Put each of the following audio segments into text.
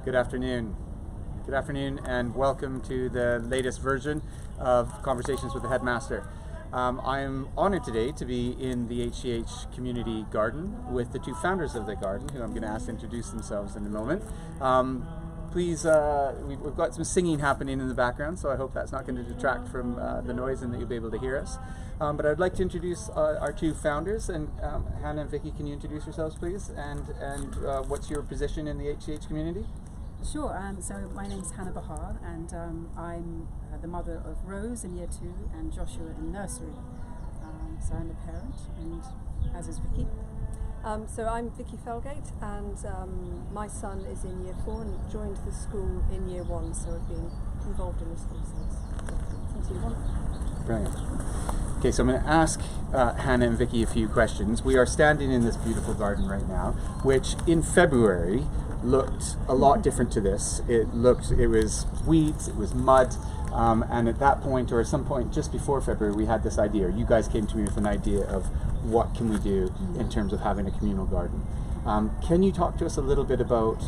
Good afternoon. Good afternoon and welcome to the latest version of Conversations with the Headmaster. I am honored today to be in the HCH Community Garden with the two founders of the garden, who I'm going to ask to introduce themselves in a moment. Please, we've got some singing happening in the background, so I hope that's not going to detract from the noise and that you'll be able to hear us. But I'd like to introduce our two founders, and Hannah and Vicki, can you introduce yourselves, please? And what's your position in the HCH community? Sure, so my name's Hannah Bahar, and I'm the mother of Rose in Year 2 and Joshua in nursery. So I'm a parent, and as is Vicki. So I'm Vicki Felgate, and my son is in Year 4 and joined the school in Year 1, so I've been involved in the school since Year 1. Brilliant. Okay, so I'm going to ask Hannah and Vicki a few questions. We are standing in this beautiful garden right now, which in February looked a lot different to this. It was weeds, it was mud, and at that point, or at some point just before February, we had this idea. You guys came to me with an idea of what can we do in terms of having a communal garden. Can you talk to us a little bit about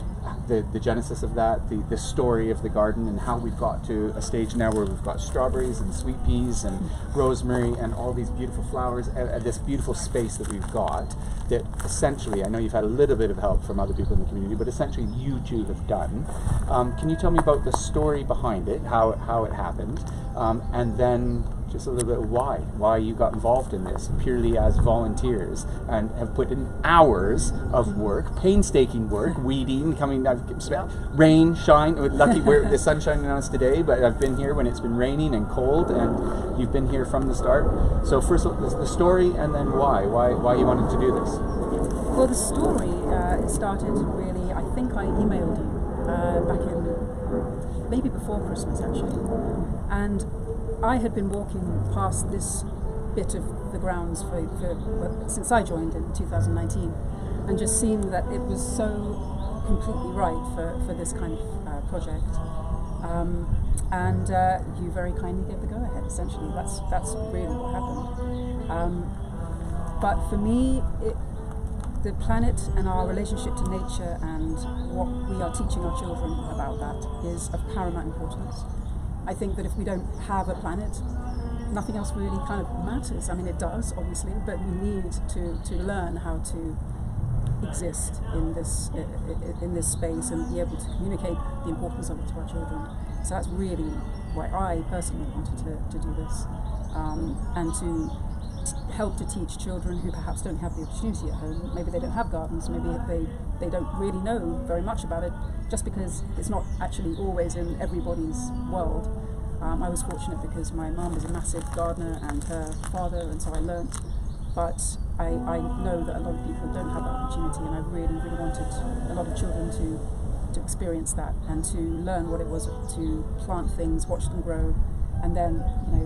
the genesis of that, the story of the garden, and how we've got to a stage now where we've got strawberries and sweet peas and rosemary and all these beautiful flowers, and this beautiful space that we've got that essentially, I know you've had a little bit of help from other people in the community, but essentially you two have done. Can you tell me about the story behind it, how it happened, and then just a little bit of why you got involved in this purely as volunteers and have put in hours of work, painstaking work, weeding, rain, shine. Lucky the sun's shining on us today, but I've been here when it's been raining and cold, and you've been here from the start. So first of all, the story, and then why you wanted to do this. Well, the story it started really, I think I emailed you back in maybe before Christmas actually, and I had been walking past this bit of the grounds since I joined in 2019, and just seen that it was so completely right for this kind of project. And you very kindly gave the go-ahead. Essentially, that's really what happened. But for me, the planet and our relationship to nature and what we are teaching our children about that is of paramount importance. I think that if we don't have a planet, nothing else really kind of matters. I mean, it does, obviously, but we need to learn how to exist in this space and be able to communicate the importance of it to our children. So that's really why I personally wanted to do this, and to help to teach children who perhaps don't have the opportunity at home. Maybe they don't have gardens, maybe they don't really know very much about it, just because it's not actually always in everybody's world. I was fortunate because my mum was a massive gardener and her father, and so I learnt, but I know that a lot of people don't have that opportunity, and I really, really wanted a lot of children to experience that and to learn what it was to plant things, watch them grow, and then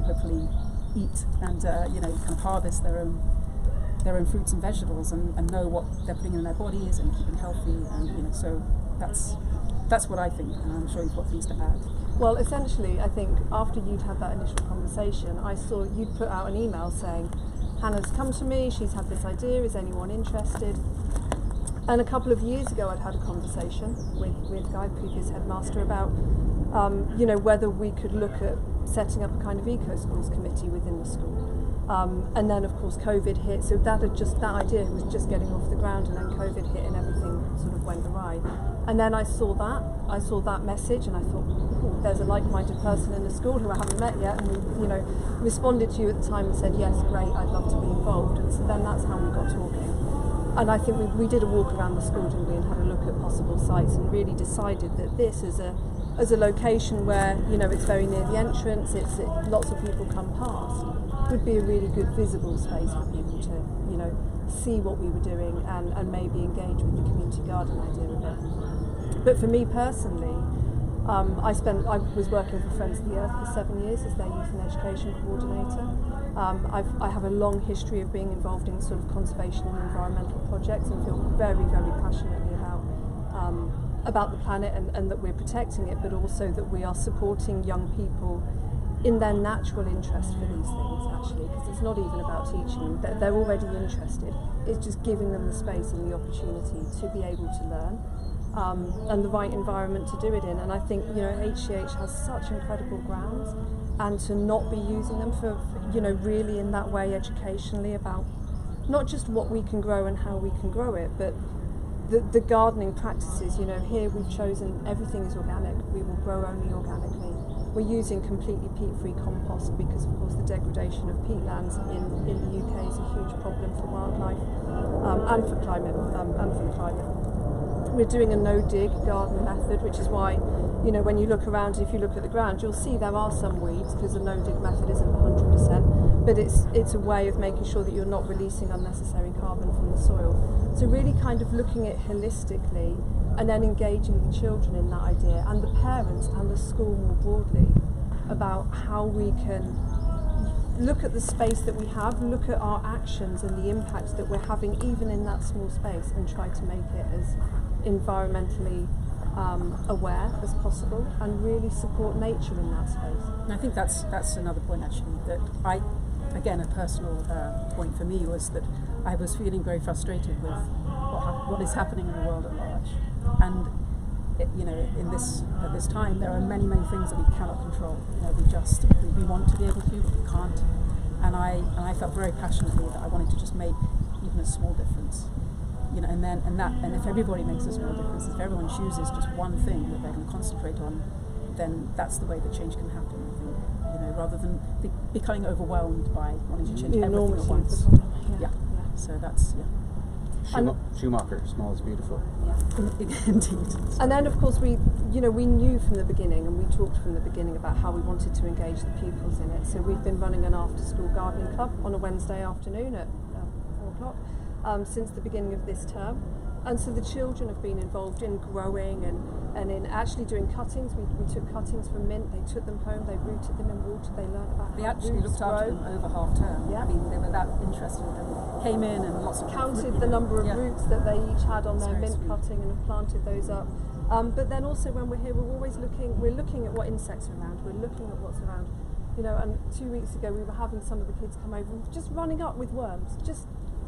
hopefully eat and kind of harvest their own fruits and vegetables, and know what they're putting in their bodies and keeping healthy, and so that's what I think, and I'm sure you've got things to add. Well, essentially, I think after you'd had that initial conversation, I saw you'd put out an email saying, Hannah's come to me, she's had this idea, is anyone interested? And a couple of years ago I'd had a conversation with Guy, previous headmaster, about whether we could look at setting up a kind of eco-schools committee within the school. And then of course COVID hit, so that idea was just getting off the ground, and then COVID hit and everything sort of went awry. And then I saw that message, and I thought, oh, there's a like-minded person in the school who I haven't met yet, and we responded to you at the time and said, yes, great, I'd love to be involved. And so then that's how we got talking. And I think we did a walk around the school, didn't we, and had a look at possible sites, and really decided that this as a location where it's very near the entrance, lots of people come past, would be a really good visible space for people to see what we were doing and maybe engage with the community garden idea of it. But for me personally, I was working for Friends of the Earth for 7 years as their youth and education coordinator. I have a long history of being involved in sort of conservation and environmental projects, and feel very, very passionately about the planet and that we're protecting it, but also that we are supporting young people in their natural interest for these things, actually, because it's not even about teaching them. They're already interested. It's just giving them the space and the opportunity to be able to learn. and the right environment to do it in. And I think, you know, HCH has such incredible grounds, and to not be using them for, you know, really in that way educationally about not just what we can grow and how we can grow it, but the gardening practices. You know, here we've chosen everything is organic. We will grow only organically. We're using completely peat-free compost because, of course, the degradation of peatlands in the UK is a huge problem for wildlife and for climate. We're doing a no-dig garden method, which is why, you know, when you look around, if you look at the ground, you'll see there are some weeds because the no-dig method isn't 100%, but it's a way of making sure that you're not releasing unnecessary carbon from the soil. So really kind of looking at it holistically and then engaging the children in that idea and the parents and the school more broadly about how we can look at the space that we have, look at our actions and the impacts that we're having even in that small space, and try to make it as environmentally aware as possible and really support nature in that space. And I think that's another point actually that again, a personal point for me was that I was feeling very frustrated with what is happening in the world at large. And you know, at this time, there are many things that we cannot control. You know, we want to be able to, but we can't. And I felt very passionately that I wanted to just make even a small difference. You know, and if everybody makes a small difference, if everyone chooses just one thing that they're going to concentrate on, then that's the way that change can happen. I think, you know, rather than becoming overwhelmed by wanting to change everything at once. Yeah. So that's Schumacher, small is beautiful. Yeah, indeed. And then, of course, we knew from the beginning, and we talked from the beginning about how we wanted to engage the pupils in it. So we've been running an after-school gardening club on a Wednesday afternoon at 4 o'clock since the beginning of this term. And so the children have been involved in growing and in actually doing cuttings. We took cuttings from mint, they took them home, they rooted them in water, they learned about they how actually roots looked after grow. them over half term. Yeah. I mean, they were that interested and came in and lots of Counted the number of roots that they each had on their mint sweet. cutting and have planted those up. But then also when we're here, we're always looking at what insects are around, we're looking at what's around. You know, and 2 weeks ago we were having some of the kids come over and just running up with worms.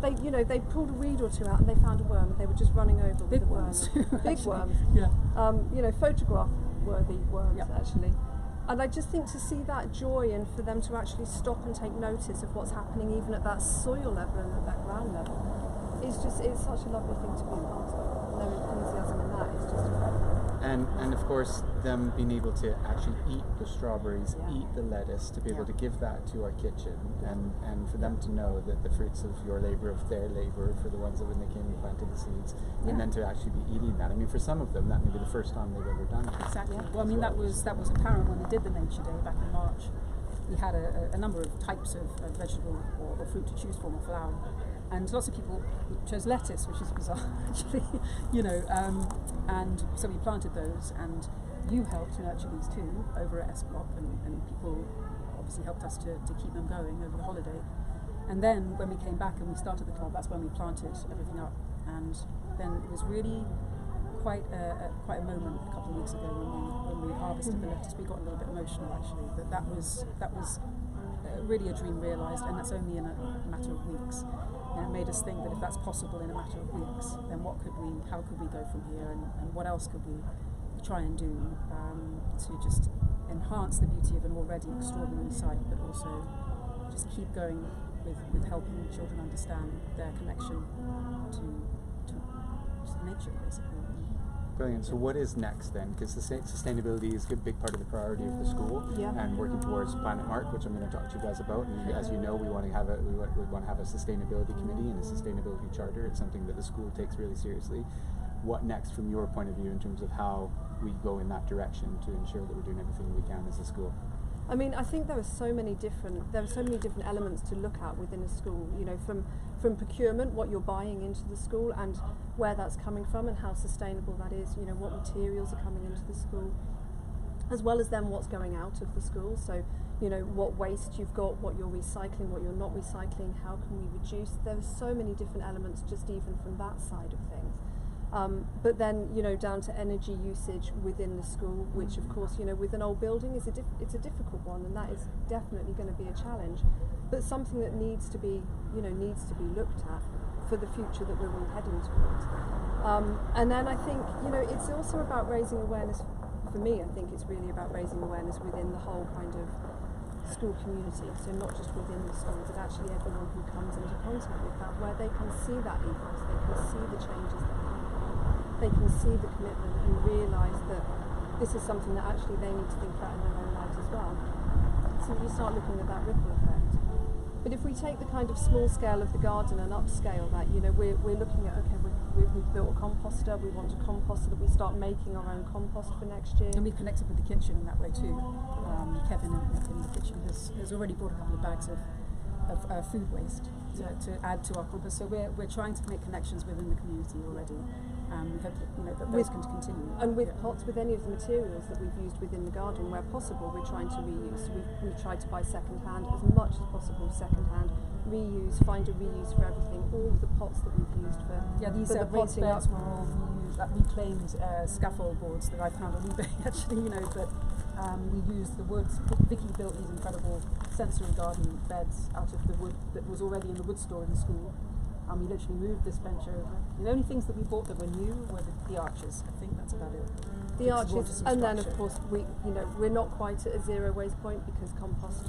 They pulled a weed or two out and they found a worm and they were just running over with the worms. Big worms. Yeah. You know, photograph-worthy worms, Yep. actually. And I just think to see that joy and for them to actually stop and take notice of what's happening even at that soil level and at that ground level, it's such a lovely thing to be a part of. And their enthusiasm in that is just incredible. And of course, them being able to actually eat the strawberries, eat the lettuce, to be able to give that to our kitchen, and for them to know that the fruits of your labour, of their labour, for the ones that when they came and planted the seeds, and then to actually be eating that. I mean, for some of them, that may be the first time they've ever done it. Exactly. Well, I mean, that was apparent when we did the Nature Day back in March. We had a number of types of vegetable or fruit to choose from, or flower. And lots of people chose lettuce, which is bizarre, actually, you know. And so we planted those, and you helped to nurture these too over at S Block, and people obviously helped us to keep them going over the holiday. And then when we came back and we started the club, that's when we planted everything up. And then it was really quite a moment a couple of weeks ago when we harvested the lettuce. We got a little bit emotional, actually. That was really a dream realised, and that's only in a matter of weeks. And it made us think that if that's possible in a matter of weeks, then how could we go from here, and what else could we try and do to just enhance the beauty of an already extraordinary site, but also just keep going with helping children understand their connection to nature, basically. Brilliant. So what is next then? Because sustainability is a big part of the priority of the school, and working towards Planet Mark, which I'm going to talk to you guys about. And as you know, we want to have a sustainability committee and a sustainability charter. It's something that the school takes really seriously. What next from your point of view in terms of how we go in that direction to ensure that we're doing everything we can as a school? I mean, I think there are so many different elements to look at within a school. You know, from procurement, what you're buying into the school and where that's coming from and how sustainable that is. You know, what materials are coming into the school, as well as then what's going out of the school. So, you know, what waste you've got, what you're recycling, what you're not recycling. How can we reduce? There are so many different elements just even from that side of things. But then, you know, down to energy usage within the school, which of course, you know, with an old building it's a difficult one, and that is definitely going to be a challenge, but something that needs to be looked at for the future that we're all heading towards. And then I think, you know, it's also about raising awareness. For me, I think it's really about raising awareness within the whole kind of school community, so not just within the school, but actually everyone who comes into contact with that, where they can see that ethos, they can see the changes that happen, they can see the commitment and realise that this is something that actually they need to think about in their own lives as well. So you start looking at that ripple effect. But if we take the kind of small scale of the garden and upscale that, you know, we're looking at, okay, we've built a composter, we want a composter that we start making our own compost for next year. And we've connected with the kitchen in that way too. Kevin in the kitchen has already brought a couple of bags of food waste to add to our compost. So we're trying to make connections within the community already. We hope that, you know, that those can continue. And with pots, with any of the materials that we've used within the garden, where possible, we're trying to reuse. So we've tried to buy second-hand as much as possible, second-hand, reuse, find a reuse for everything. All of the pots that we've used for these for the raised potting beds were all reclaimed scaffold boards that I found on eBay actually, you know, but we used the wood. Vicki built these incredible sensory garden beds out of the wood that was already in the wood store in the school. We literally moved this bench over. The only things that we bought that were new were the arches. I think that's about it. The arches, and then of course we're not quite at a zero waste point because compost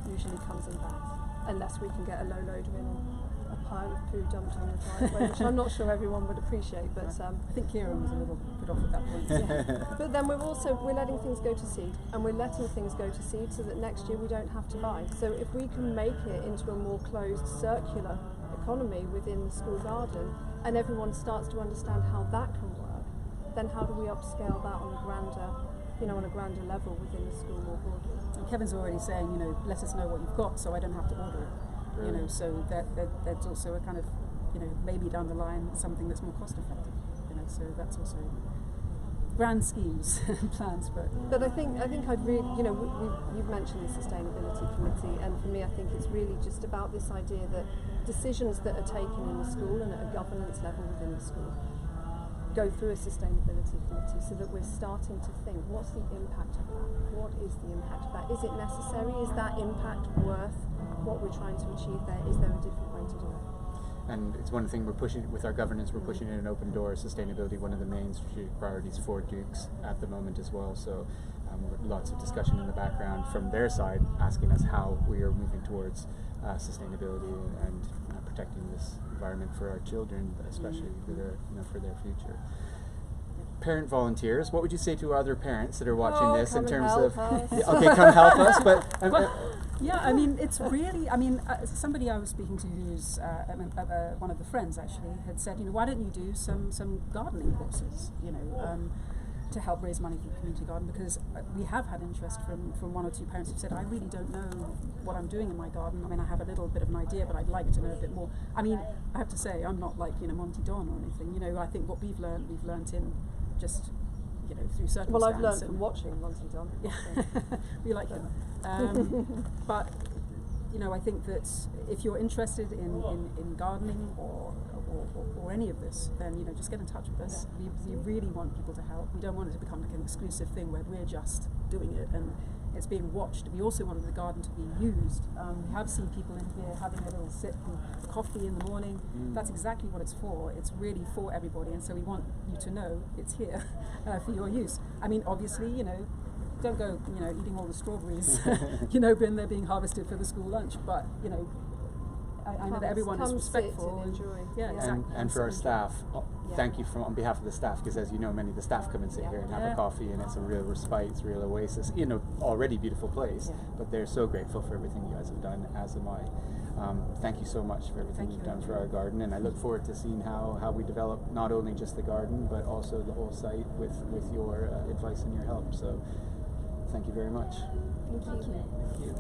usually comes in bags, unless we can get a low loader in or a pile of poo dumped on the driveway, which I'm not sure everyone would appreciate. But I think Kieran was a little put off at that point. Yeah. But then we're letting things go to seed, and we're letting things go to seed so that next year we don't have to buy. So if we can make it into a more closed, circular economy within the school garden, and everyone starts to understand how that can work, then how do we upscale that on a grander level within the school more broadly? And Kevin's already saying, you know, let us know what you've got so I don't have to order it. You know, so that's also a kind of, you know, maybe down the line something that's more cost effective. You know, so that's also grand schemes and plans, but I think I'd really, you know, you've mentioned the sustainability committee, and for me I think it's really just about this idea that decisions that are taken in the school and at a governance level within the school go through a sustainability committee, so that we're starting to think, what's the impact of that? What is the impact of that? Is it necessary? Is that impact worth what we're trying to achieve there? Is there a different way to do it? And it's one thing we're pushing with our governance. We're pushing in an open door. Sustainability, one of the main strategic priorities for Dukes at the moment as well. So lots of discussion in the background from their side, asking us how we are moving towards sustainability and protecting this environment for our children, especially for their future. Parent volunteers, what would you say to other parents that are watching this in terms of okay, come help us? But yeah, I mean, it's really, I mean, somebody I was speaking to who's one of the friends actually had said, you know, why don't you do some gardening courses, you know, to help raise money for the community garden, because we have had interest from one or two parents who said, I really don't know what I'm doing in my garden. I mean, I have a little bit of an idea, but I'd like to know a bit more. I mean, I have to say, I'm not like, you know, Monty Don or anything. You know, I think what we've learned in just, you know, through circumstance. Well, I've learned from watching Monty Don. Yeah, we like him. But, you know, I think that if you're interested in gardening or any of this, then, you know, just get in touch with us. We really want people to help. We don't want it to become like an exclusive thing where we're just doing it and it's being watched. We also want the garden to be used. We have seen people in here having a little sip and coffee in the morning. That's exactly what it's for. It's really for everybody, and so we want you to know it's here for your use. I mean, obviously, you know, don't go, you know, eating all the strawberries, you know, when they're being harvested for the school lunch. But, you know, I know that everyone is respectful and enjoy. Yeah, exactly. And for our staff, thank you on behalf of the staff, because as you know, many of the staff come and sit here and have a coffee, and it's a real respite, it's a real oasis. You know, already beautiful place, but they're so grateful for everything you guys have done, as am I. Thank you so much for everything you've done for our garden, and I look forward to seeing how we develop not only just the garden, but also the whole site with your advice and your help. So thank you very much. Thank you. Thank you.